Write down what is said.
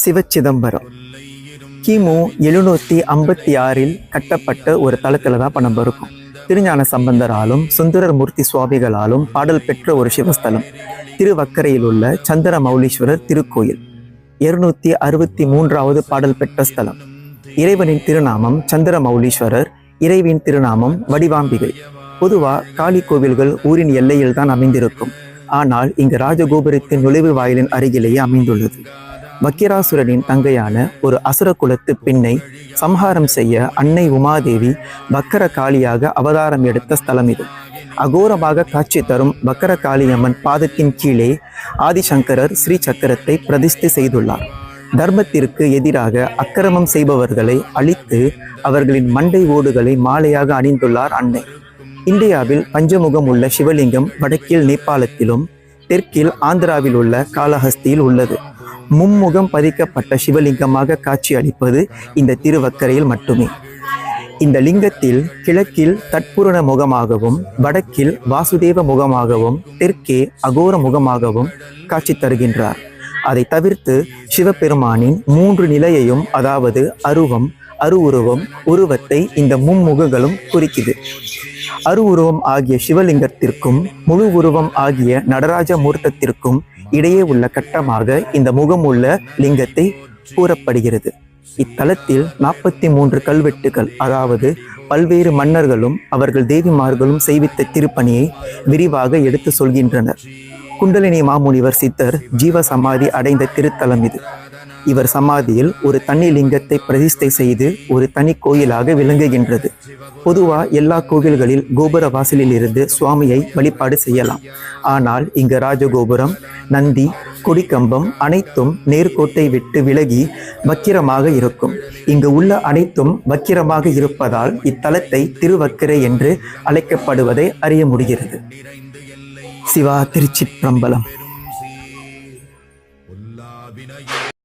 சிவச்சிதம்பரம் கிமு 756 கட்டப்பட்ட ஒரு தளத்துல தான் இப்போ நம்ம இருக்கோம். திருஞான சம்பந்தராலும் சுந்தரர் மூர்த்தி சுவாமிகளாலும் பாடல் பெற்ற ஒரு சிவஸ்தலம் திருவக்கரையில் உள்ள சந்திர மௌலீஸ்வரர் திருக்கோயில். 263வது பாடல் பெற்ற ஸ்தலம். இறைவனின் திருநாமம் சந்திர மௌலீஸ்வரர், இறைவின் திருநாமம் வடிவாம்பிகை. பொதுவா காளி கோவில்கள் ஊரின் எல்லையில் தான் அமைந்திருக்கும். ஆனால் இங்கு ராஜகோபுரத்தின் நுழைவு வாயிலின் அருகிலேயே அமைந்துள்ளது. வக்கிராசுரனின் தங்கையான ஒரு அசுர குலத்து பெண்ணை சம்ஹாரம் செய்ய அன்னை உமாதேவி பக்கர காளியாக அவதாரம் எடுத்த ஸ்தலம் இது. அகோரமாக காட்சி தரும் பக்கர காளியம்மன் பாதத்தின் கீழே ஆதிசங்கரர் ஸ்ரீ சக்கரத்தை பிரதிஷ்டை செய்துள்ளார். தர்மத்திற்கு எதிராக அக்கிரமம் செய்பவர்களை அழித்து அவர்களின் மண்டை ஓடுகளை மாலையாக அணிந்துள்ளார் அன்னை. இந்தியாவில் பஞ்சமுகம் உள்ள சிவலிங்கம் வடக்கில் நேபாளத்திலும் தெற்கில் ஆந்திராவில் உள்ள காளஹஸ்தியில் உள்ளது. மும்முகம் பதிக்கப்பட்ட சிவலிங்கமாக காட்சி அளிப்பது இந்த திருவக்கரையில் மட்டுமே. இந்த லிங்கத்தில் கிழக்கில் தட்புரண முகமாகவும், வடக்கில் வாசுதேவ முகமாகவும், தெற்கே அகோர முகமாகவும் காட்சி தருகின்றார். அதை தவிர்த்து சிவபெருமானின் 3 நிலையையும், அதாவது அருவம், அருவுருவம், உருவத்தை இந்த மும்முகங்களும் குறிக்குது. அருவுருவம் ஆகிய சிவலிங்கத்திற்கும் முழு உருவம் ஆகிய நடராஜ மூர்த்தத்திற்கும் இடையே உள்ள கட்டமாக இந்த முகம் உள்ள லிங்கத்தை கூறப்படுகிறது. இத்தலத்தில் 43 கல்வெட்டுகள், அதாவது பல்வேறு மன்னர்களும் அவர்கள் தேவிமார்களும் செய்வித்த திருப்பணியை விரிவாக எடுத்து சொல்கின்றனர். குண்டலினி மாமுனிவர் சித்தர் ஜீவ சமாதி அடைந்த திருத்தலம் இது. இவர் சமாதியில் ஒரு தனி லிங்கத்தை பிரதிஷ்டை செய்து ஒரு தனி கோயிலாக விளங்குகின்றது. பொதுவா எல்லா கோவில்களில் கோபுர வாசலில் இருந்து சுவாமியை வழிபாடு செய்யலாம். ஆனால் இங்கு ராஜகோபுரம், நந்தி, கொடிக்கம்பம் அனைத்தும் நேர்கோட்டை விட்டு விலகி வக்கிரமாக இருக்கும். இங்கு உள்ள அனைத்தும் வக்கிரமாக இருப்பதால் இத்தலத்தை திருவக்கரை என்று அழைக்கப்படுவதை அறிய முடிகிறது. சிவா திருச்சிற்றம்பலம்.